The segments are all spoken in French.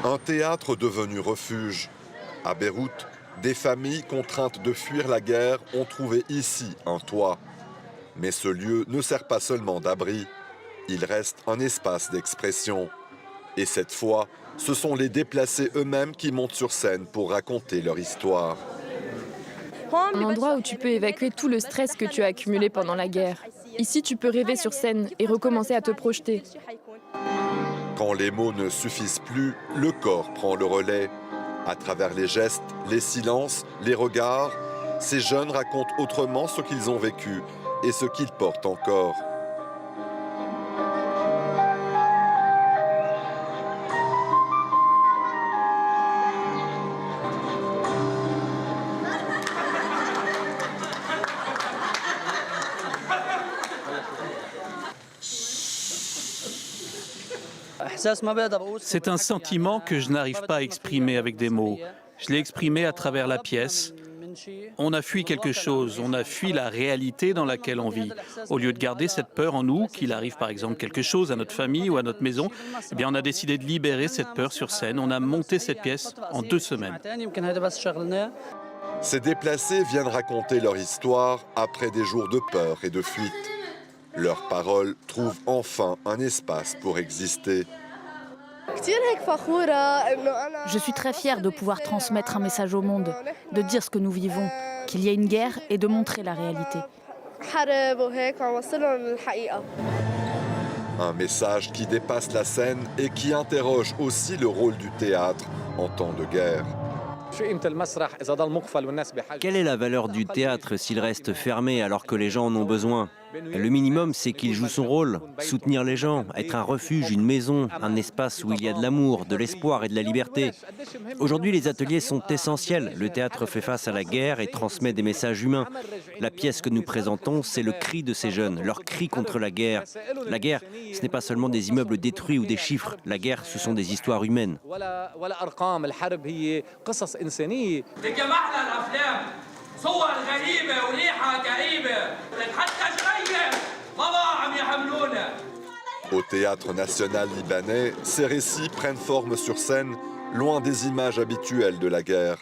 Un théâtre devenu refuge. À Beyrouth, des familles contraintes de fuir la guerre ont trouvé ici un toit. Mais ce lieu ne sert pas seulement d'abri, il reste un espace d'expression. Et cette fois, ce sont les déplacés eux-mêmes qui montent sur scène pour raconter leur histoire. Un endroit où tu peux évacuer tout le stress que tu as accumulé pendant la guerre. Ici, tu peux rêver sur scène et recommencer à te projeter. Quand les mots ne suffisent plus, le corps prend le relais. À travers les gestes, les silences, les regards, ces jeunes racontent autrement ce qu'ils ont vécu et ce qu'ils portent encore. C'est un sentiment que je n'arrive pas à exprimer avec des mots. Je l'ai exprimé à travers la pièce. On a fui quelque chose, on a fui la réalité dans laquelle on vit. Au lieu de garder cette peur en nous, qu'il arrive par exemple quelque chose à notre famille ou à notre maison, eh bien on a décidé de libérer cette peur sur scène. On a monté cette pièce en 2 semaines. Ces déplacés viennent raconter leur histoire après des jours de peur et de fuite. Leurs paroles trouvent enfin un espace pour exister. Je suis très fière de pouvoir transmettre un message au monde, de dire ce que nous vivons, qu'il y a une guerre et de montrer la réalité. Un message qui dépasse la scène et qui interroge aussi le rôle du théâtre en temps de guerre. Quelle est la valeur du théâtre s'il reste fermé alors que les gens en ont besoin? Le minimum, c'est qu'il joue son rôle, soutenir les gens, être un refuge, une maison, un espace où il y a de l'amour, de l'espoir et de la liberté. Aujourd'hui, les ateliers sont essentiels. Le théâtre fait face à la guerre et transmet des messages humains. La pièce que nous présentons, c'est le cri de ces jeunes, leur cri contre la guerre. La guerre, ce n'est pas seulement des immeubles détruits ou des chiffres. La guerre, ce sont des histoires humaines. Au Théâtre national libanais, ces récits prennent forme sur scène, loin des images habituelles de la guerre.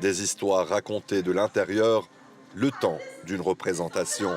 Des histoires racontées de l'intérieur, le temps d'une représentation.